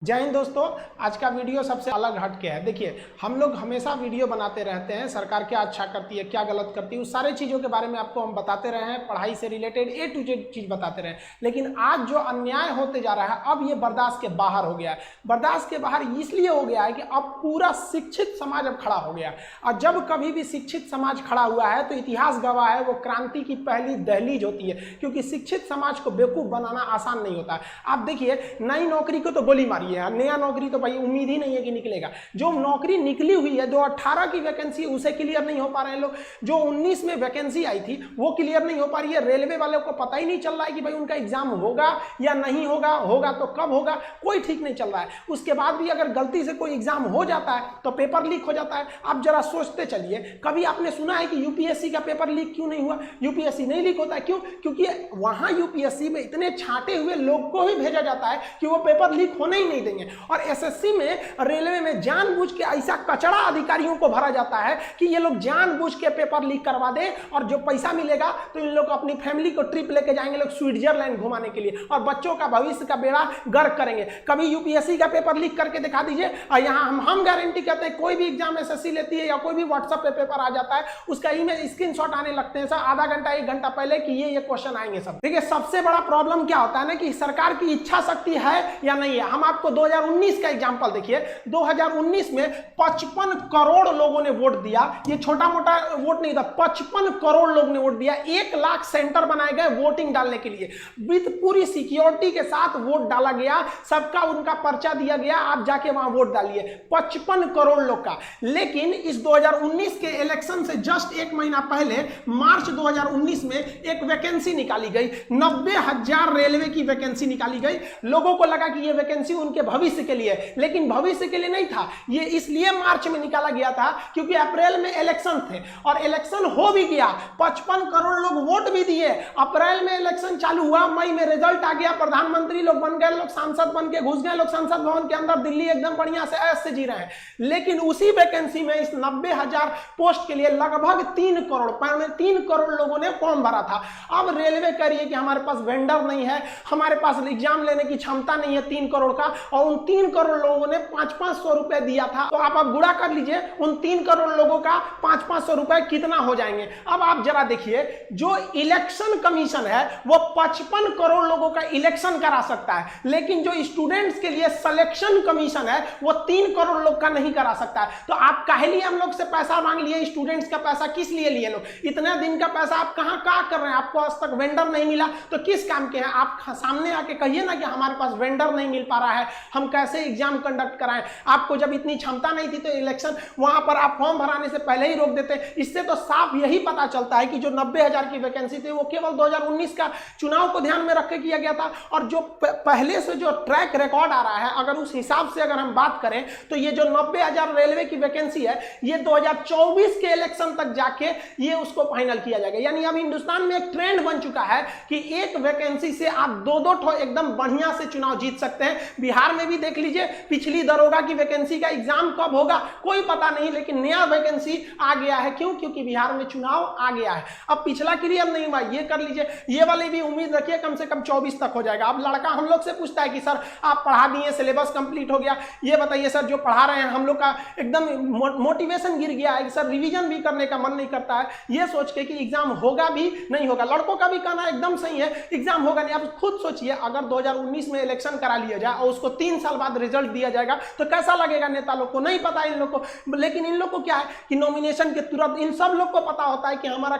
जय हिंद दोस्तों। आज का वीडियो सबसे अलग हट के है। देखिए, हम लोग हमेशा वीडियो बनाते रहते हैं, सरकार क्या अच्छा करती है, क्या गलत करती है, उस सारे चीज़ों के बारे में आपको हम बताते रहे हैं, पढ़ाई से रिलेटेड A to Z चीज़ बताते रहे हैं। लेकिन आज जो अन्याय होते जा रहा है, अब ये बर्दाश्त के बाहर हो गया है। बर्दाश्त के बाहर इसलिए हो गया है कि अब पूरा शिक्षित समाज अब खड़ा हो गया है। और जब कभी भी शिक्षित समाज खड़ा हुआ है तो इतिहास गवाह है, वो क्रांति की पहली दहलीज होती है, क्योंकि शिक्षित समाज को बेवकूफ़ बनाना आसान नहीं होता है। आप देखिए, नई नौकरी को तो गोली मारी, नया नौकरी तो भाई उम्मीद ही नहीं है कि निकलेगा। जो नौकरी निकली हुई है, जो 18 की वैकेंसी उसे क्लियर नहीं हो पा रहे हैं लोग। जो 19 में वैकेंसी आई थी वो क्लियर नहीं हो पा रही है। रेलवे वालों को पता ही नहीं चल रहा है कि भाई उनका एग्जाम होगा या नहीं होगा, होगा तो कब होगा, कोई ठीक नहीं चल रहा है। उसके बाद भी अगर गलती से कोई एग्जाम हो जाता है तो पेपर लीक हो जाता है। आप जरा सोचते चलिए, कभी आपने सुना है कि यूपीएससी का पेपर लीक क्यों नहीं हुआ? यूपीएससी नहीं लीक होता है, क्यों? क्योंकि वहां यूपीएससी में इतने छांटे हुए लोग को ही भेजा जाता है कि वो पेपर लीक होने ही नहीं देंगे। और एसएससी में, रेलवे में जानबूझ के ऐसा कचड़ा अधिकारियों को भरा जाता है कि ये लोग जानबूझ के पेपर लीक करवा दे, और जो पैसा मिलेगा तो इन लोग अपनी फैमिली को ट्रिप लेके जाएंगे लोग स्विट्जरलैंड घुमाने के लिए, और बच्चों का भविष्य का बेड़ा गर्क करेंगे। कभी यूपीएससी का पेपर लीक करके दिखा दीजिए, और यहाँ हम गारंटी कहते हैं, कोई भी एग्जाम एसएससी लेती है या कोई भी व्हाट्सएप पे पेपर आ जाता है, उसका इमेज स्क्रीनशॉट आने लगते हैं सर आधा घंटा 1 घंटा पहले कि ये क्वेश्चन आएंगे सब। देखिए, सबसे बड़ा प्रॉब्लम क्या होता है ना कि सरकार की इच्छा शक्ति है या नहीं है। हम आपको 2019 का एग्जाम्पल देखिए। 2019 में 55 करोड़ लोगों ने वोट दिया। ये छोटा मोटा वोट नहीं था, 55 करोड़ लोग ने वोट दिया। 1 लाख सेंटर बनाए गए वोटिंग डालने के लिए, विद पूरी सिक्योरिटी के साथ वोट डाला गया, सबका उनका पर्चा दिया गया, आप जाके वहां वोट डालिए। 55 करोड़ लोग का। लेकिन इस 2019 के इलेक्शन से जस्ट 1 महीना पहले मार्च 2019 में एक वैकेंसी निकाली गई, 90,000 रेलवे की वैकेंसी निकाली गई। लोगों को लगा कि यह वैकेंसी उनके भविष्य के लिए, लेकिन भविष्य के लिए नहीं था। ये इसलिए मार्च में निकाला गया था क्योंकि अप्रैल में इलेक्शन थे, और इलेक्शन हो भी गया। 55 करोड़ लोग वोट भी दिए। अप्रैल में इलेक्शन चालू हुआ, मई में रिजल्ट आ गया, प्रधानमंत्री लोग बन गए, लोग सांसद बन के घुस गए, लोग संसद भवन के अंदर, दिल्ली एकदम बढ़िया से ऐश से जी रहे हैं। लेकिन उसी वैकेंसी में इस 90,000 पोस्ट के लिए लगभग 3 करोड़ लोगों ने फॉर्म भरा था। अब रेलवे कह रही है कि हमारे पास वेंडर नहीं है, हमारे पास एग्जाम लेने की क्षमता नहीं है 3 करोड़ का, और उन 3 करोड़ लोगों ने 500-500 रुपए दिया था। तो आप गुणा कर लीजिए, उन 3 करोड़ लोगों का 500-500 रुपए कितना हो जाएंगे। अब आप जरा देखिए, जो इलेक्शन कमीशन है वो 55 करोड़ लोगों का इलेक्शन करा सकता है, लेकिन जो स्टूडेंट्स के लिए सिलेक्शन कमीशन है वो 3 करोड़ लोग का नहीं करा सकता है। तो आप काहे लिए हम लोग से पैसा मांग लिए? स्टूडेंट्स का पैसा किस लिए लिए लोग? इतने दिन का पैसा आप कहां कर रहे हैं? आपको आज तक वेंडर नहीं मिला तो किस काम के हैं आप? सामने आके कहिए ना कि हमारे पास वेंडर नहीं मिल पा रहा है, हम कैसे एग्जाम कंडक्ट कराएं। आपको जब इतनी क्षमता नहीं थी तो इलेक्शन वहां पर आप फॉर्म भराने से पहले ही रोक देते। इससे तो साफ यही पता चलता है कि जो 90,000 की वैकेंसी थी वो केवल 2019 का चुनाव को ध्यान में रख के किया गया था। और जो पहले से जो ट्रैक रिकॉर्ड आ रहा है, अगर उस हिसाब से अगर हम बात करें तो ये जो 90,000 रेलवे की वैकेंसी है, ये 2024 के इलेक्शन तक जाके ये उसको फाइनल किया जाएगा। यानी अब हिंदुस्तान में एक ट्रेंड बन चुका है कि एक वैकेंसी से आप 2-2 एकदम बढ़िया से चुनाव जीत सकते हैं। बिहार में भी देख लीजिए, पिछली दरोगा की वैकेंसी का एग्जाम कब होगा कोई पता नहीं, लेकिन नया वैकेंसी आ गया है। क्यों? क्योंकि बिहार में चुनाव आ गया है। अब पिछला क्लियर नहीं हुआ, ये कर लीजिए, ये वाली भी उम्मीद रखिए कम से कम 24 तक हो जाएगा। अब लड़का हम लोग से पूछता है कि सर आप पढ़ा दिए, सिलेबस कंप्लीट हो गया, ये बताइए सर जो पढ़ा रहे हैं हम लोग का एकदम मोटिवेशन गिर गया है, सर रिवीजन भी करने का मन नहीं करता है, ये सोच के कि एग्जाम होगा भी नहीं होगा। लड़कों का भी कहना एकदम सही है, एग्जाम होगा नहीं। आप खुद सोचिए, अगर 2019 में इलेक्शन करा लिया जाए और उसको 3 साल बाद रिजल्ट दिया जाएगा तो कैसा लगेगा नेता लोग को? नहीं पता इन लोग को। लेकिन इन लोग को क्या है कि नॉमिनेशन के तुरंत इन सब लोग को पता होता है कि हमारा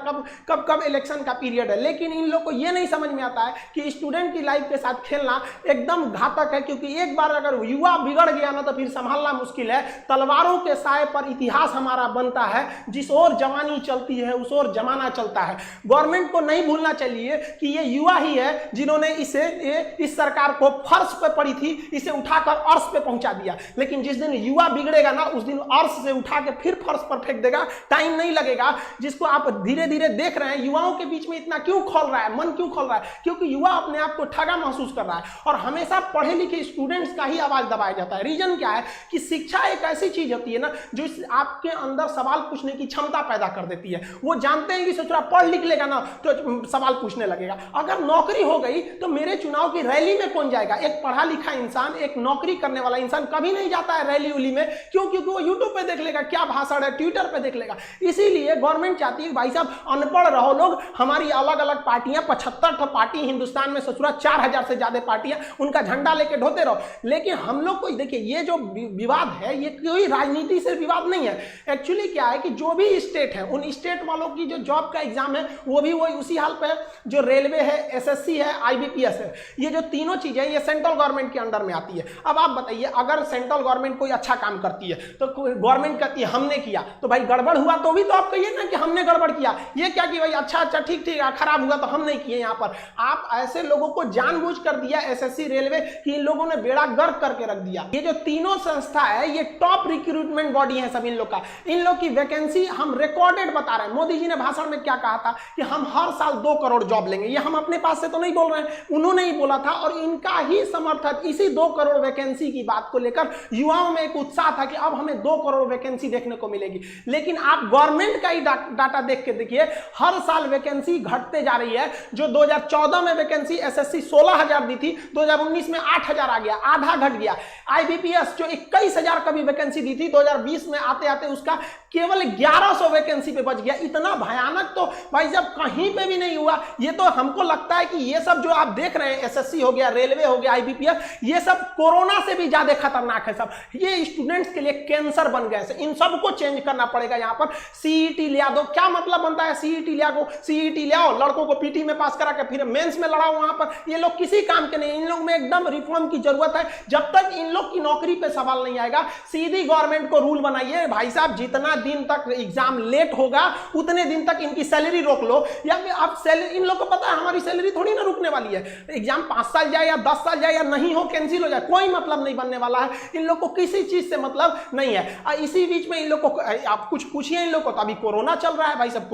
कब इलेक्शन का पीरियड है। लेकिन इन लोग को यह नहीं समझ में आता है कि स्टूडेंट की लाइफ के साथ खेलना एकदम घातक है, क्योंकि एक बार अगर युवा बिगड़ गया ना तो फिर संभालना मुश्किल है। तलवारों के साए पर इतिहास हमारा बनता है, जिस ओर जवानी चलती है उस ओर जमाना चलता है। गवर्नमेंट को नहीं भूलना चाहिए कि ये युवा ही है जिन्होंने इस सरकार को फर्श पे पड़ी थी, इसे उठाकर अर्श पे पहुंचा दिया। लेकिन जिस दिन युवा बिगड़ेगा ना उस दिन अर्श से उठा के फिर फर्श पर फेंक देगा, टाइम नहीं लगेगा। जिसको आप धीरे धीरे देख रहे हैं, युवाओं के बीच में इतना क्यों खोल रहा है, मन क्यों खोल रहा है? क्योंकि युवा अपने आप को ठगा महसूस कर रहा है, और हमेशा पढ़े लिखे स्टूडेंट्स का ही आवाज दबाया जाता है। रीजन क्या है कि शिक्षा एक ऐसी चीज होती है ना जो आपके अंदर सवाल पूछने की क्षमता पैदा कर देती है। वो जानते हैं कि सोच रहा पढ़ लिख लेगा ना तो सवाल पूछने लगेगा। अगर नौकरी हो गई तो मेरे चुनाव की रैली में कौन जाएगा? एक पढ़ा लिखा इंसान इंसान, एक नौकरी करने वाला इंसान कभी नहीं जाता है रैली उली में। क्यों? क्योंकि वो यूट्यूब पे देख लेगा क्या भाषण है, ट्विटर पे देख लेगा। इसीलिए गवर्नमेंट चाहती है भाई साहब अनपढ़ रहो लोग, हमारी अलग अलग पार्टियां, 75 पार्टी हिंदुस्तान में, ससुरा 4000 से ज्यादा पार्टियां, उनका झंडा लेके ढोते रहो। लेकिन हम लोग को देखिए, ये जो विवाद है ये कोई राजनीति से विवाद नहीं है। एक्चुअली क्या है कि जो भी स्टेट है, उन स्टेट वालों की जो जॉब का एग्जाम है वो भी वही उसी हाल पे है, जो रेलवे है, एसएससी है, आईबीपीएस है, ये जो तीनों चीजें ये सेंट्रल गवर्नमेंट के अंडर में आती है। अब आप बताइए, अगर सेंट्रल गवर्नमेंट कोई अच्छा काम करती है तो गवर्नमेंट कहती है हमने किया, तो भाई गड़बड़ हुआ तो भी तो आप कहिए ना कि हमने गड़बड़ किया। ये क्या कि भाई अच्छा ठीक ठीक, खराब हुआ तो हम नहीं किए। यहाँ पर आप ऐसे लोगों को जानबूझ कर दिया एसएससी, रेलवे, कि इन लोगों ने बेड़ा गर्क करके रख दिया। ये जो तीनों संस्था है ये टॉप रिक्रूटमेंट बॉडी है सब इन लोग का। इन लोग की वैकेंसी हम रिकॉर्डेड बता रहे हैं। मोदी जी ने भाषण में क्या कहा था कि हम हर साल 2 करोड़ जॉब लेंगे। ये हम अपने पास से तो नहीं बोल रहे हैं, उन्होंने ही बोला था। और इनका ही समर्थक इसी 2 करोड़ वैकेंसी की बात को लेकर युवाओं में एक उत्साह था कि अब हमें 2 करोड़ वैकेंसी देखने को मिलेगी। लेकिन आप गवर्नमेंट का ही डाटा देख के देखिए, हर साल वैकेंसी घटते जा रही है। जो 2014 में वैकेंसी एसएससी 16,000 दी थी, 2019 में 8,000 आ गया, आधा घट गया। आईबीपीएस जो 21,000 का भी वैकेंसी दी थी, 2020 में आते आते उसका केवल 1100 वैकेंसी पे बच गया। इतना भयानक तो भाई साहब कहीं पे भी नहीं हुआ। ये तो हमको लगता है कि ये सब जो आप देख रहे हैं, एसएससी हो गया, रेलवे हो गया, आईबीपीएस, ये सब कोरोना से भी ज्यादा खतरनाक है। सब ये स्टूडेंट्स के लिए कैंसर बन गए। इन सबको चेंज करना पड़ेगा। यहाँ पर सीईटी ले दो, क्या मतलब बनता है सीईटी ले आओ, लड़कों को पीटी में पास करा के फिर मेंस में लड़ाओ। वहां पर ये लोग किसी काम के नहीं। इन लोग में एकदम रिफॉर्म की जरूरत है। जब तक इन लोग की नौकरी पे सवाल नहीं आएगा, सीधी गवर्नमेंट को रूल बनाइए, भाई साहब जितना दिन तक एग्जाम लेट होगा उतने दिन तक इनकी सैलरी रोक लो। या आप सैलरी, इन लोग को पता है हमारी सैलरी थोड़ी ना रुकने वाली है। एग्जाम 5 साल जाए या 10 साल जाए या नहीं हो, कैंसिल हो जाए, कोई मतलब नहीं बनने वाला है। इन लोग को किसी चीज से मतलब नहीं है। इसी बीच में इन लोग को आप कुछ पूछिए इन लोग को, तो अभी कोरोना चल रहा है भाई साहब।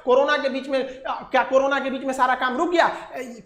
कोरोना के बीच में क्या, कोरोना के बीच में सारा काम रुक गया?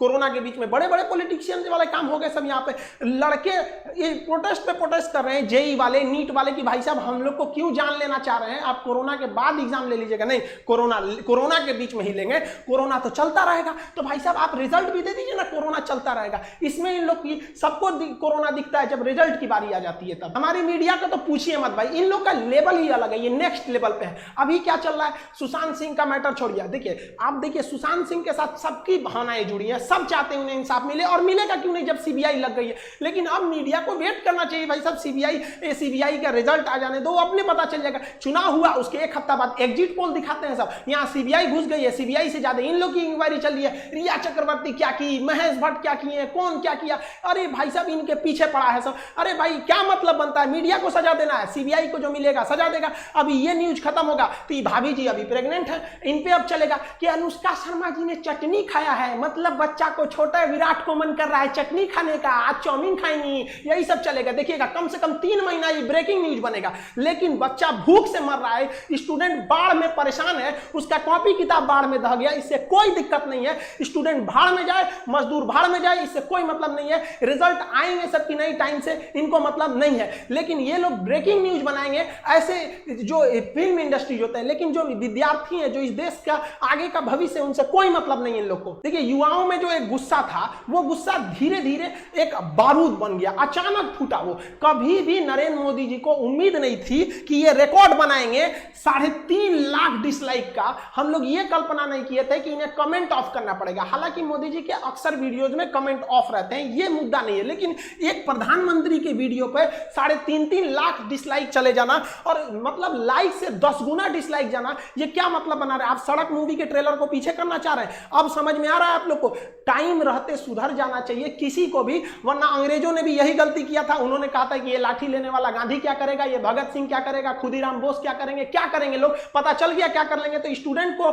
कोरोना के बीच में बड़े बड़े पॉलिटिशियन वाले काम हो गए सब। यहाँ पे लड़के ये प्रोटेस्ट कर रहे हैं, जेई वाले, नीट वाले, कि भाई साहब हम लोग को क्यों जान लेना चाह रहे हैं? आप कोरोना के बाद एग्जाम ले लीजिएगा। नहीं, कोरोना के बीच में ही लेंगे, कोरोना तो चलता रहेगा। तो भाई साहब आप रिजल्ट भी दे दीजिए ना, कोरोना चलता रहेगा। इसमें इन लोग की सबको कोरोना दिखता है, जब रिजल्ट की बारी आ जाती है तब। हमारी मीडिया का तो पूछिए मत भाई, इन लोग का लेवल ही अलग है, ये नेक्स्ट लेवल पे है। अभी क्या चल रहा है, सुशांत सिंह का मैटर छोड़िए। देखिए आप देखिए, सुशांत सिंह के साथ सबकी भावनाएं जुड़ी है, सब चाहते हैं उन्हें इंसाफ मिले, और मिलेगा क्यों नहीं जब सीबीआई लग गई है। लेकिन अब मीडिया को वेट करना चाहिए भाई साहब, सीबीआई का रिजल्ट आ जाने दो, अपने पता चल जाएगा। चुनाव हुआ उसके 1 हफ्ता बाद एग्जिट पोल दिखाते हैं सब, यहाँ सीबीआई घुस गई है, सीबीआई से ज्यादा इन लोग की इंक्वायरी चल रही है। रिया चक्रवर्ती क्या की, महेश भट्ट क्या किए, कौन क्या किया, अरे भाई साहब इनके पीछे पड़ा है सब। अरे भाई क्या मतलब बनता है, मीडिया को सजा देना है, सीबीआई को जो मिलेगा सजा देगा। अभी ये न्यूज खत्म होगा तो भाभी जी अभी प्रेग्नेंट है, इन पे अब चलेगा कि अनुष्का शर्मा जी ने चटनी खाया है, मतलब बच्चा को छोटा विराट को मन कर रहा है चटनी खाने का, आज चाउमीन खाएंगी, यही सब चलेगा। देखिएगा कम से कम 3 महीना ये ब्रेकिंग न्यूज बनेगा। लेकिन बच्चा भूख से मर रहा है, स्टूडेंट बाढ़ में परेशान है, उसका कॉपी किताब बाढ़ में दह गया, इससे कोई दिक्कत नहीं है। स्टूडेंट भाड़ में जाए, मजदूर भाड़ में जाए, इससे कोई मतलब नहीं है। रिजल्ट आएंगे सबकी नई टाइम से, इनको मतलब नहीं है। लेकिन ये लोग ब्रेकिंग न्यूज बनाएंगे, ऐसे जो फिल्म इंडस्ट्री होते हैं, लेकिन जो विद्यार्थी है, जो इस देश का आगे का भविष्य, उनसे कोई मतलब नहीं है इन लोग को। देखिए युवाओं में जो एक गुस्सा था, वो गुस्सा धीरे धीरे एक बारूद बन गया, अचानक फूटा। वो कभी भी नरेंद्र मोदी जी को उम्मीद नहीं थी कि ये रिकॉर्ड बनाएंगे 3.5 लाख डिसलाइक का। हम लोग ये कल्पना नहीं किए थे कि इन्हें कमेंट ऑफ करना पड़ेगा। हालांकि मोदी जी के अक्सर वीडियोज में कमेंट ऑफ रहते हैं, ये मुद्दा नहीं है। लेकिन एक प्रधानमंत्री के वीडियो पे 3.5 लाख डिसलाइक चले जाना, और मतलब लाइक से 10 गुना डिसलाइक जाना, ये क्या मतलब बना रहे हैं? आप सड़क मूवी के ट्रेलर को पीछे करना चाह रहे हैं? अब समझ में आ रहा है आप लोग को, टाइम रहते सुधर जाना चाहिए किसी को भी, वरना अंग्रेजों ने भी यही गलती किया था। उन्होंने कहा था कि ये लाठी लेने वाला गांधी क्या करेगा, ये भगत सिंह क्या करेगा, खुदीराम बोस क्या करेंगे, क्या करेंगे लोग, पता चल गया क्या कर लेंगे। तो स्टूडेंट को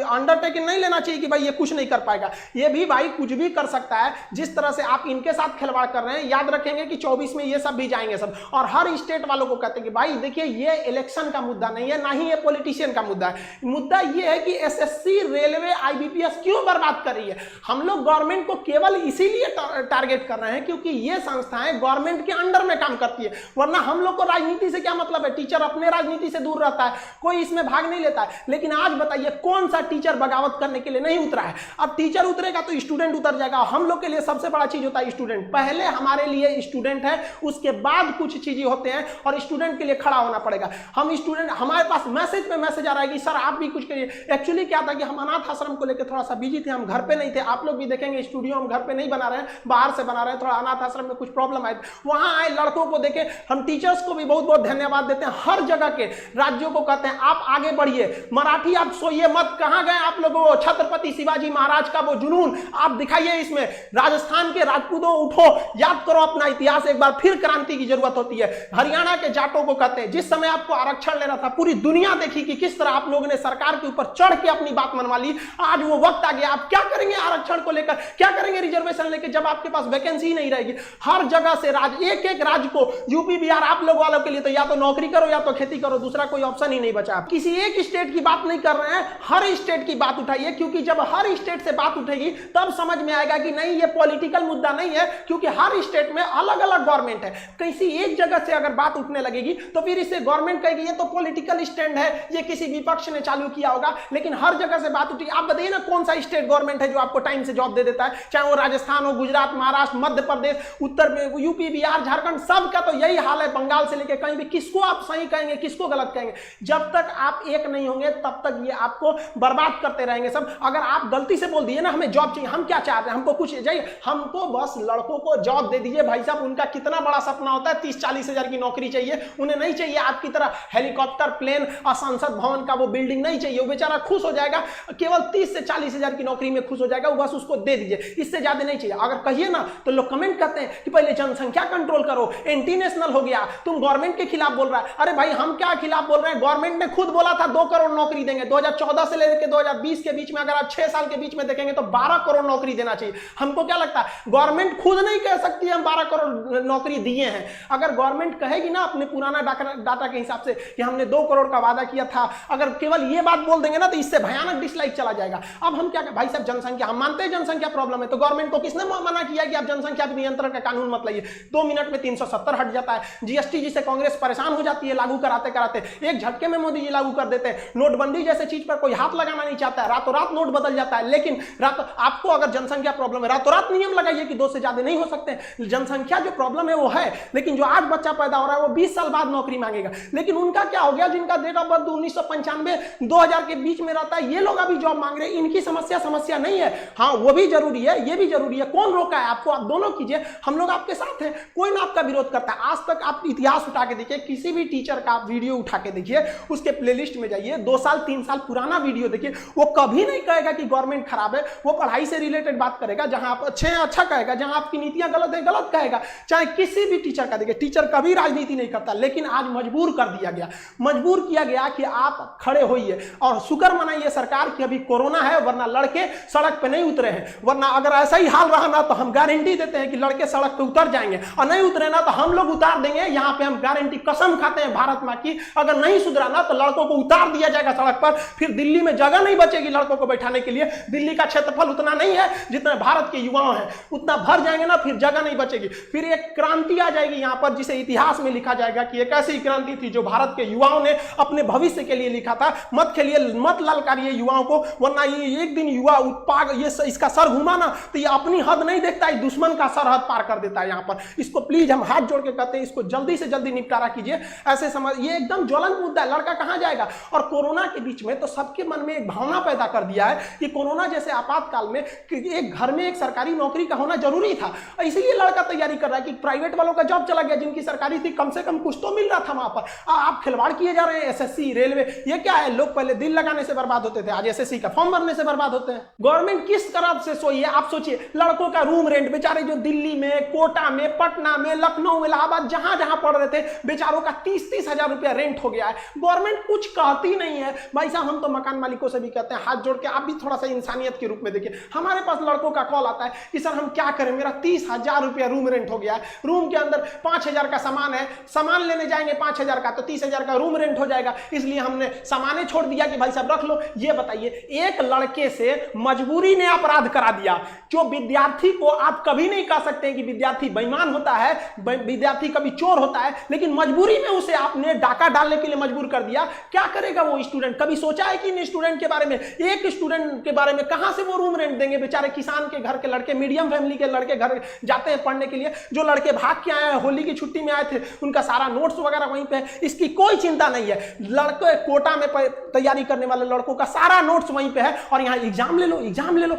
अंडरटेकिंग नहीं लेना चाहिए कि भाई ये कुछ नहीं कर पाएगा। ये भी भाई कुछ भी कर सकता है। जिस तरह से आप इनके साथ खिलवाड़ कर रहे हैं, याद रखेंगे कि 24 में ये सब भी जाएंगे सब। और हर स्टेट वालों को कहते हैं कि भाई देखिए ये इलेक्शन का मुद्दा नहीं है, ना ही ये पॉलिटिशियन का मुद्दा है। मुद्दा ये है कि एसएससी, रेलवे, आईबीपीएस क्यों बर्बाद कर रही है। हम लोग गवर्नमेंट को केवल इसीलिए टारगेट कर रहे हैं क्योंकि ये संस्थाएं गवर्नमेंट के अंडर में काम करती है। वरना हम लोग को राजनीति से क्या मतलब है? टीचर अपने राजनीति से दूर रहता है, कोई इसमें भाग नहीं लेता है। लेकिन आज बताइए कौन सा टीचर बगावत करने के लिए नहीं उतरा है? अब टीचर उतरेगा तो स्टूडेंट उतर जाएगा। हम लोग के लिए सबसे बड़ा चीज होता है स्टूडेंट। पहले पहले हमारे लिए स्टूडेंट है, उसके बाद कुछ चीजें होते हैं और स्टूडेंट के लिए खड़ा होना पड़ेगा। हम स्टूडेंट, हमारे पास मैसेज पे मैसेज आ रहा है कि सर आप भी कुछ करिए। एक्चुअली क्या था कि हम अनाथ आश्रम को लेकर थोड़ा सा बिजी थे, हम घर पे नहीं थे। आप लोग भी देखेंगे स्टूडियो हम घर पे नहीं बना रहे हैं, बाहर से बना रहे हैं। थोड़ा अनाथ आश्रम में कुछ प्रॉब्लम आए, वहां आए लड़कों को देखे। हम टीचर्स को भी बहुत बहुत धन्यवाद देते हैं, हर जगह के राज्यों को कहते हैं आप आगे बढ़िए, मराठी आप सोइए मत। कहां गए आप लोगों को छत्रपति शिवाजी महाराज का वो जुनून आप दिखाइए इसमें। राजस्थान के राजपूतों उठो, याद करो अपना इतिहास एक बार, फिर क्रांति की जरूरत होती है। हरियाणा के जाटों को कहते हैं जिस समय आपको आरक्षण लेना था, पूरी दुनिया देखी कि किस तरह आप लोगों ने सरकार के ऊपर चढ़ के अपनी बात मनवा ली। आज वो वक्त आ गया, आप क्या करेंगे आरक्षण को लेकर, क्या करेंगे रिजर्वेशन लेकर, जब आपके पास वैकेंसी नहीं रहेगी। हर जगह से एक एक राज्य को, यूपी बिहार आप लोग वालों के लिए तो या तो नौकरी करो या तो खेती करो, दूसरा कोई ऑप्शन ही नहीं बचा। किसी एक स्टेट की बात नहीं कर रहे हैं, हर स्टेट की बात उठाइए, क्योंकि जब हर स्टेट से बात उठेगी तब समझ में आएगा कि नहीं ये पॉलिटिकल मुद्दा नहीं है, क्योंकि हर स्टेट में अलग अलग गवर्नमेंट है। किसी एक जगह से अगर बात उठने लगेगी तो फिर इससे गवर्नमेंट कहेगी ये तो पॉलिटिकल स्टैंड है, ये किसी विपक्ष ने चालू किया होगा। लेकिन हर जगह से बात उठी, आप बताइए ना कौन सा स्टेट गवर्नमेंट है जो आपको टाइम से जॉब दे देता है, चाहे वो राजस्थान हो, गुजरात, महाराष्ट्र, मध्य प्रदेश, उत्तर में यूपी बिहार झारखंड, सबका तो यही हाल है। बंगाल से लेकर कहीं भी, किसको आप सही कहेंगे किसको गलत कहेंगे? जब तक आप एक नहीं होंगे तब तक ये आपको बर्बाद करते रहेंगे सब। अगर आप गलती से बोल दिए ना हमें जॉब चाहिए, हम क्या चाहते हैं, हमको कुछ चाहिए, हमको बस लड़कों को जॉब दे दीजिए। भाई साहब उनका कितना बड़ा सपना होता है, 30-40 हजार की नौकरी चाहिए, उन्हें नहीं चाहिए आपकी तरह हेलीकॉप्टर, प्लेन और संसद भवन का वो बिल्डिंग नहीं चाहिए। वो बेचारा खुश हो जाएगा, केवल 30 से 40 हजार की नौकरी में खुश हो जाएगा, वो बस उसको दे दीजिए, इससे ज्यादा नहीं चाहिए। अगर कहिए ना तो लोग कमेंट करते हैं कि पहले जनसंख्या कंट्रोल करो, एंटी नेशनल हो गया, तुम गवर्नमेंट के खिलाफ बोल रहा है। अरे भाई हम क्या खिलाफ बोल रहे हैं, गवर्नमेंट ने खुद बोला था 2 करोड़ नौकरी देंगे। 2014 से लेकर 2020 के बीच में अगर आप 6 साल के बीच में देखेंगे तो 12 करोड़ नौकरी देना चाहिए। हमको क्या लगता है गवर्नमेंट खुद नहीं कह सकती हम 12 करोड़ नौकरी दिए हैं। अगर गवर्नमेंट कहेगी ना अपने पुराना डाटा के हिसाब से कि हमने 2 करोड़ का वादा किया था, अगर केवल ये बात बोल देंगे ना तो इससे भयानक डिसलाइक चला जाएगा। अब हम क्या, भाई साहब जनसंख्या, हम मानते हैं जनसंख्या प्रॉब्लम है, तो गवर्नमेंट को किसने मना किया कि आप जनसंख्या पे नियंत्रण का कानून मत लाइए? 2 मिनट में 370 हट जाता है। जीएसटी जिसे कांग्रेस परेशान हो जाती है लागू कराते कराते, एक झटके में मोदी जी लागू कर देते हैं। नोटबंदी जैसे चीज पर कोई हाथ लगाना नहीं चाहता है, रातों रात नोट बदल जाता है। लेकिन आपको अगर जनसंख्या प्रॉब्लम है, रातों रात नियम लगाइए कि 2 से ज्यादा नहीं हो सकते। जनसंख्या जो प्रॉब्लम है वो है, लेकिन जो आज बच्चा पैदा हो रहा है वो 20 साल बाद नौकरी मांगेगा। लेकिन उनका क्या हो गया, जिनका डेट ऑफ बर्थ 1995 2000 के बीच में रहता है, ये लोग अभी जॉब मांग रहे हैं। इनकी समस्या नहीं है। हाँ वो भी जरूरी है, ये भी जरूरी है। कौन रोका है आपको? आप दोनों कीजिए, हम लोग आपके साथ हैं, कोई ना आपका विरोध करता है। आज तक आप इतिहास उठा के देखिए, किसी भी टीचर का आप वीडियो उठा के देखिए, उसके प्लेलिस्ट में जाइए, 2 साल 3 साल पुराना वीडियो देखिए, वो कभी नहीं कहेगा कि गवर्नमेंट खराब है। वो पढ़ाई से रिलेटेड बात करेगा, जहां आप अच्छे हैं अच्छा कहेगा, जहां आपकी नीतियां गलत है गलत कहेगा। चाहे किसी भी टीचर का देखिए, टीचर कभी राजनीति नहीं करता, लेकिन आज मजबूर कर दिया गया, मजबूर किया गया कि आप खड़े होइए और शुक्र मनाइए सरकार की अभी कोरोना है, वरना लड़के सड़क पे नहीं उतरे हैं। वरना अगर ऐसा ही हाल रहा ना तो हम गारंटी देते हैं कि लड़के सड़क पे उतर जाएंगे, और नहीं उतरे ना तो हम लोग उतार देंगे। यहाँ पे हम गारंटी, कसम खाते हैं भारत मां की, अगर नहीं सुधरा ना तो लड़कों को उतार दिया जाएगा सड़क पर। फिर दिल्ली में जगह नहीं बचेगी लड़कों को बैठाने के लिए। दिल्ली का क्षेत्रफल उतना नहीं है जितना भारत के युवाओं हैं, उतना भर जाएंगे ना, फिर जगह नहीं बचेगी। फिर एक क्रांति आ जाएगी यहाँ पर, जिसे इतिहास में लिखा जाएगा कि एक ऐसी क्रांति थी जो भारत के युवाओं ने अपने भविष्य के लिए लिखा था। मत खेलिए, मत ललकारिए युवाओं को, वरना ये एक दिन युवा उत्पाद ये इसका सर घुमा ना तो ये अपनी हद नहीं देखता है, दुश्मन का सरहद पार कर देता है यहाँ पर। इसको प्लीज हम हाथ जोड़ के कहते हैं, इसको जल्दी से जल्दी निपटारा कीजिए। ऐसे समझ, ये एकदम ज्वलंत मुद्दा है, लड़का कहाँ जाएगा? और कोरोना के बीच में तो सबके मन में एक भावना पैदा कर दिया है कि कोरोना जैसे आपातकाल में एक घर में एक सरकारी नौकरी का होना जरूरी था। इसीलिए लड़का तैयारी कर रहा है कि प्राइवेट वालों का जॉब चला गया, जिनकी सरकारी थी कम से कम कुछ तो मिल रहा था वहां पर। आप खिलवाड़ किए जा रहे हैं, एसएससी रेलवे, ये क्या है? लोग पहले दिल लगाने से बर्बाद होते थे, आज एसएससी का फॉर्म भरने से बर्बाद होते हैं। गवर्नमेंट किस तरह से सोई है आप सोचिए। लड़कों का रूम रेंट, बेचारे जो दिल्ली में, कोटा में, पटना में, लखनऊ, इलाहाबाद, जहां जहां पढ़ रहे थे, बेचारों का 30-30 हजार रुपया रेंट हो गया है। गवर्नमेंट कुछ कहती नहीं है। भाई साहब हम तो मकान मालिकों से भी कहते हैं, हाथ जोड़ के आप भी थोड़ा सा इंसानियत के रूप में देखिए। हमारे पास लड़कों का कॉल आता है कि सर हम क्या करें, मेरा 30,000 रुपया रूम रेंट हो गया है, रूम के अंदर 5,000 का सामान है, सामान लेने जाएंगे 5,000 का तो 30,000 का रूम रेंट हो जाएगा, इसलिए हमने सामाने छोड़ दिया कि भाई साहब रख लो। ये बताइए, एक लड़के से मजबूरी ने अपराध करा दिया। जो विद्यार्थी को आप कभी नहीं कह सकते हैं कि विद्यार्थी बेईमान होता है, विद्यार्थी कभी चोर होता है, लेकिन मजबूरी में उसे आपने डाका डालने के लिए मजबूर कर दिया। क्या करेगा वो स्टूडेंट? कभी सोचा है कि इन स्टूडेंट के बारे में? एक स्टूडेंट के बारे में कहां से वो रूम रेंट देंगे? बेचारे किसान के घर के लड़के, मीडियम फैमिली के लड़के घर जाते हैं पढ़ने के लिए। जो लड़के भाग के आए हैं, होली की छुट्टी में आए थे, उनका सारा नोट्स वगैरह वहीं पे है, इसकी कोई चिंता नहीं है। लड़के कोटा में तैयारी करने वाले लड़कों का सारा नोट्स वहीं पे है, और यहाँ एग्जाम ले लो, एग्जाम ले लो।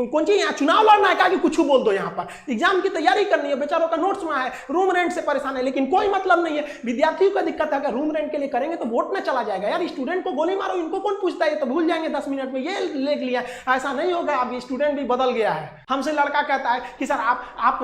कौन सी यहाँ चुनाव लड़ना है, क्या कि कुछ बोल दो, यहाँ पर एग्जाम की तैयारी करनी है, बेचारों का नोट्स वहाँ है, रूम रेंट से परेशान है, लेकिन कोई मतलब नहीं है। विद्यार्थियों का दिक्कत है, अगर रूम रेंट के लिए करेंगे तो वोट ना चला जाएगा यार। स्टूडेंट को गोली मारो, इनको कौन पूछता है, तो भूल जाएंगे 10 मिनट में, ये ले लिया। ऐसा नहीं होगा, अब स्टूडेंट भी बदल गया है। हमसे लड़का कहता है कि सर आप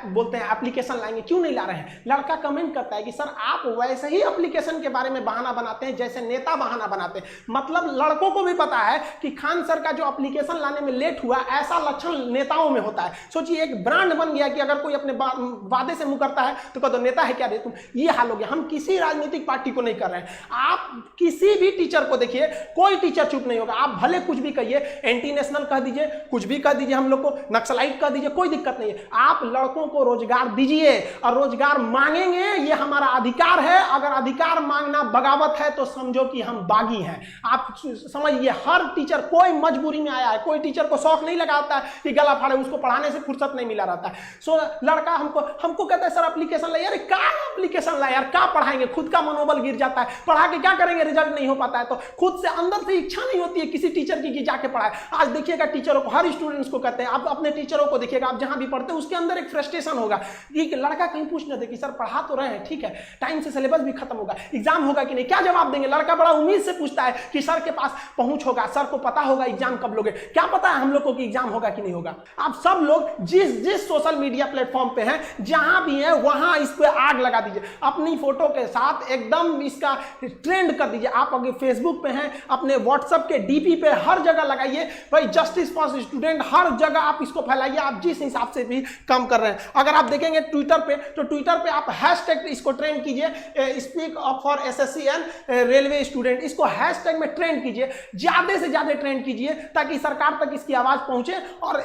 बोलते हैं एप्लीकेशन लाएंगे, क्यों नहीं ला रहे हैं। लड़का कमेंट करता है कि सर आप वैसे ही एप्लीकेशन के बारे में बहाना बनाते हैं जैसे नेता बहाना बनाते हैं। मतलब लड़कों को भी पता है कि खान सर का जो एप्लीकेशन लाने में लेट हुआ, ऐसा लक्षण नेताओं में होता है। सोचिए एक ब्रांड बन गया कि अगर कोई अपने वादे से मुकरता है तो कहते नेता है क्या रे तुम, ये हाल हो गया। हम किसी राजनीतिक पार्टी को नहीं कर रहे हैं, आप किसी भी टीचर को देखिए, कोई टीचर चुप नहीं होगा। आप भले कुछ भी कहिए, एंटी नेशनल कह दीजिए, कुछ भी कह दीजिए, हम लोग को नक्सलाइट कह दीजिए, कोई दिक्कत नहीं है। आप लड़कों को रोजगार दीजिए और रोजगार मांगेंगे, ये हमारा अधिकार है। अगर अधिकार मांगना बगावत है तो समझो कि हम बागी हैं। आप समझिए, हर टीचर कोई मजबूरी में आया है, कोई टीचर को शौक नहीं लगाता है कि गला फाड़े, उसको पढ़ाने से फुर्सत नहीं मिला रहता है। सो लड़का हमको कहता है सर एप्लीकेशन ला यार, क्या एप्लीकेशन ला यार, क्या पढ़ाएंगे, खुद का मनोबल गिर जाता है, पढ़ा के क्या करेंगे, रिजल्ट नहीं हो पाता है तो खुद से अंदर से इच्छा नहीं होती है किसी टीचर की कि जाके पढ़ाए। आज देखिएगा टीचरों को, हर स्टूडेंट्स को कहते हैं, आप अपने टीचरों को देखिएगा, आप जहां भी पढ़ते हैं उसके अंदर एक फ्रस्ट्रेशन होगा कि लड़का कहीं पूछ न दे कि सर पढ़ा तो रहे हैं, ठीक है, टाइम से सिलेबस भी खत्म होगा, एग्जाम होगा कि नहीं, क्या जवाब देंगे। लड़का बड़ा उम्मीद से पूछता है कि सर के पास पहुंच होगा, सर को पता होगा एग्जाम कब लोगे, क्या पता है हम लोग को कि एग्जाम होगा कि नहीं होगा। आप सब लोग जिस सोशल मीडिया प्लेटफॉर्म पे हैं, जहां भी है वहां इस पे आग लगा दीजिए, अपनी फोटो के साथ एकदम इसका ट्रेंड कर दीजिए। आप अगर फेसबुक पे हैं, अपने व्हाट्सएप के डीपी पे हर जगह लगाइए भाई, जस्टिस फॉर स्टूडेंट, हर जगह आप इसको फैलाइए। आप जिस हिसाब से भी काम कर रहे हैं, अगर आप देखेंगे ट्विटर पे, तो ट्विटर पे आप हैशटैग इसको ट्रेंड कीजिए, speak up for SSC and railway student, इसको हैशटैग में ट्रेंड कीजिए, ज्यादा से ज्यादा ट्रेंड कीजिए ताकि सरकार तक इसकी आवाज पहुंचे। और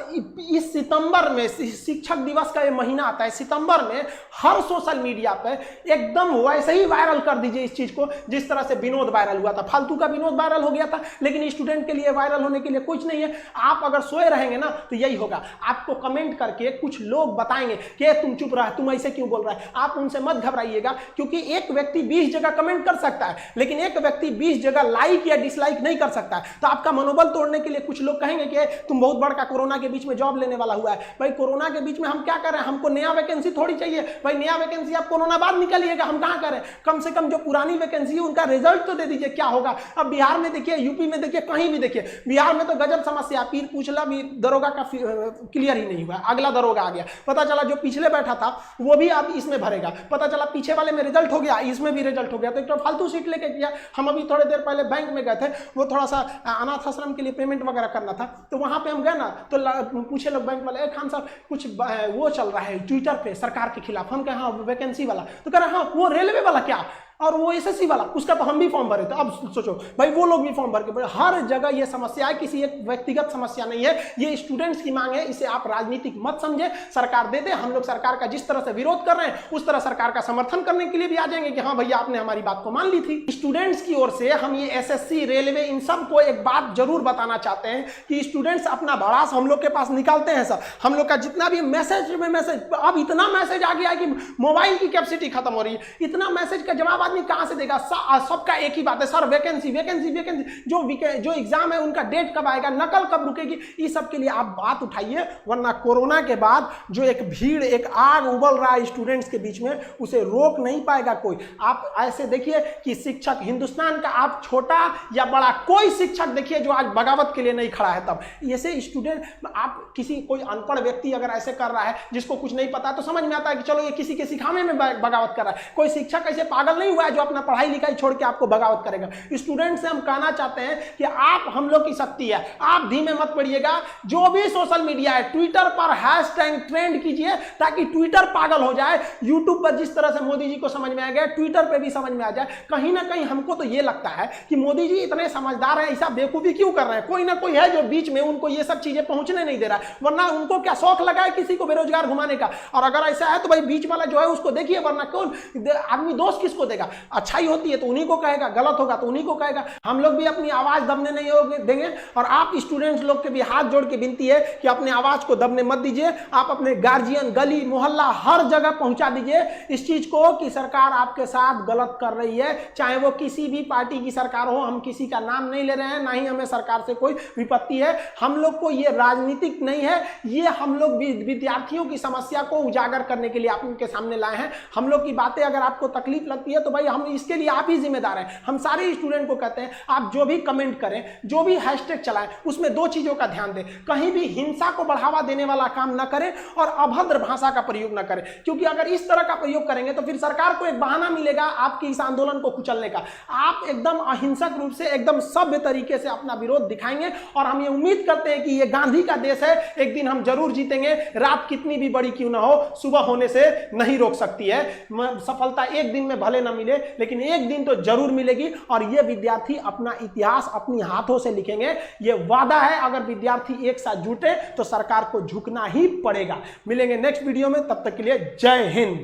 इस सितंबर में शिक्षक दिवस का ये महीना आता है, सितंबर में हर सोशल मीडिया पे एकदम वैसे ही वायरल कर दीजिए इस चीज को, जिस तरह से विनोद वायरल हुआ था, फालतू का विनोद वायरल हो गया था, लेकिन स्टूडेंट के लिए वायरल होने के लिए कुछ नहीं है। आप अगर सोए रहेंगे ना तो यही होगा, आपको कमेंट करके कुछ लोग बताएंगे कि तुम चुप रहा, तुम ऐसे क्यों बोल रहा है। आप उनसे मत घबराइएगा, क्योंकि एक व्यक्ति 20 जगह कमेंट कर सकता है, लेकिन एक व्यक्ति 20 जगह लाइक या डिसलाइक नहीं कर सकता है। तो आपका मनोबल तोड़ने के लिए कुछ लोग कहेंगे कि तुम बहुत बड़का कोरोना के बीच में जॉब लेने वाला हुआ है। भाई कोरोना के बीच में हम क्या कर रहे हैं, हमको नया वैकेंसी थोड़ी चाहिए भाई, नया वैकेंसी आप कोरोना बाद निकलिएगा, हम कहां करें। कम से कम जो पुरानी वैकेंसी है उनका रिजल्ट तो दे दीजिए, क्या होगा। अब बिहार में देखिए, यूपी में देखिए, कहीं भी देखिए, बिहार में तो गजब समस्या, पीर पूछला भी दरोगा का क्लियर ही नहीं हुआ, अगला दरोगा आ गया, पता चला जो पिछले बैठा था वो भी अब इसमें भरेगा, पता चला पीछे वाले में रिजल्ट हो गया, इसमें भी रिजल्ट हो गया। तो एक तो फालतू सीट लेके किया। हम अभी थोड़ी देर पहले बैंक में गए थे, वो थोड़ा सा अनाथ आश्रम के लिए पेमेंट वगैरह करना था, तो वहां पे हम गए ना, तो पूछे लोग बैंक वाले, खान साहब कुछ वो चल रहा है ट्विटर पे सरकार के खिलाफ। हम कहे हाँ वैकेंसी वाला, तो कह रहे हाँ वो रेलवे वाला क्या, और वो एसएससी वाला, उसका तो हम भी फॉर्म भरे थे। अब सोचो भाई, वो लोग भी फॉर्म भर के, हर जगह ये समस्या है, किसी एक व्यक्तिगत समस्या नहीं है, ये स्टूडेंट्स की मांग है। इसे आप राजनीतिक मत समझे, सरकार दे दे, हम लोग सरकार का जिस तरह से विरोध कर रहे हैं उस तरह सरकार का समर्थन करने के लिए भी आ जाएंगे कि हाँ भैया आपने हमारी बात को मान ली थी। स्टूडेंट्स की ओर से हम ये एसएससी, रेलवे, इन सब को एक बात जरूर बताना चाहते हैं कि स्टूडेंट्स अपना भड़ास हम लोग के पास निकालते हैं। सर हम लोग का जितना भी मैसेज में मैसेज, अब इतना मैसेज आ गया है कि मोबाइल की कैपेसिटी खत्म हो रही है, इतना मैसेज का जवाब आदमी कहां से देगा। सबका एक ही बात है, सर वैकेंसी वैकेंसी वैकेंसी, जो एग्जाम है उनका डेट कब आएगा, नकल कब रुकेगी, इस सब के लिए आप बात उठाइए। वरना कोरोना के बाद जो एक भीड़, एक आग उबल रहा है स्टूडेंट्स के बीच में, उसे रोक नहीं पाएगा कोई। आप ऐसे देखिए कि शिक्षक, हिंदुस्तान का आप छोटा या बड़ा कोई शिक्षक देखिए जो आज बगावत के लिए नहीं खड़ा है। तब ऐसे स्टूडेंट, आप किसी कोई अनपढ़ व्यक्ति अगर ऐसे कर रहा है जिसको कुछ नहीं पता है तो समझ में आता है कि चलो ये किसी के सिखाने में बगावत कर रहा है। कोई शिक्षक ऐसे पागल नहीं हुआ है जो अपना पढ़ाई लिखाई छोड़ के आपको बगावत करेगा। स्टूडेंट से हम कहना चाहते हैं कि आप हम लोग की शक्ति है, आप धीमे मत पड़िएगा। जो भी सोशल मीडिया है, ट्विटर पर हैशटैग ट्रेंड कीजिए ताकि ट्विटर पागल हो जाए। यूट्यूब पर जिस तरह से मोदी जी को समझ में आ गया, ट्विटर पे भी समझ में आ जाए। कहीं ना कहीं हमको तो ये लगता है कि मोदी जी इतने समझदार हैं, ऐसा बेवकूफी क्यों कर रहे हैं। कोई ना कोई है जो बीच में उनको ये सब चीजें पहुंचने नहीं दे रहा है, वरना उनको क्या शौक लगा है किसी को बेरोजगार घुमाने का। और अगर ऐसा है तो भाई बीच वाला जो है उसको देखिए, वरना कौन आदमी दोष किसको देगा। अच्छाई होती है तो उन्हीं को कहेगा, गलत होगा तो उन्हीं को कहेगा। हम लोग भी अपनी आवाज दबने नहीं देंगे। और आप स्टूडेंट्स लोग के भी हाथ जोड़ के विनती है कि अपने आवाज को दबने मत दीजिए। आप अपने गार्जियन, गली मोहल्ला हर जगह पहुंचा दीजिए इस चीज को कि सरकार आपके साथ गलत कर रही है, चाहे वो किसी भी पार्टी की सरकार हो। हम किसी का नाम नहीं ले रहे हैं, ना ही हमें सरकार से कोई विपत्ति है। हम लोग को ये राजनीतिक नहीं है, ये हम लोग विद्यार्थियों की समस्या को उजागर करने के लिए आप उनके सामने लाए हैं। हम लोग की बातें अगर आपको तकलीफ लगती है तो भाई हम इसके लिए आप ही जिम्मेदार हैं। हम सारे स्टूडेंट को कहते हैं आप जो भी कमेंट करें, जो भी हैशटैग चलाएं, उसमें दो चीजों का ध्यान दें। कहीं भी हिंसा को बढ़ावा देने वाला काम ना करें और अभद्र भाषा का प्रयोग ना करें, क्योंकि अगर इस तरह का प्रयोग करेंगे तो फिर सरकार को एक बहाना मिलेगा आपके इस आंदोलन को कुचलने का। आप एकदम अहिंसक रूप से, एकदम सभ्य तरीके से अपना विरोध दिखाएंगे और हम ये उम्मीद करते हैं कि ये गांधी का देश है, एक दिन हम जरूर जीतेंगे। रात कितनी भी बड़ी क्यों ना हो, सुबह होने से नहीं रोक सकती है। सफलता एक दिन में भले ना मिले, लेकिन एक दिन तो जरूर मिलेगी और ये विद्यार्थी अपना इतिहास अपनी हाथों से लिखेंगे। ये वादा है, अगर विद्यार्थी एक साथ जुटे तो सरकार को झुकना ही पड़ेगा। मिलेंगे नेक्स्ट वीडियो में, तब तक के लिए जय हिंद।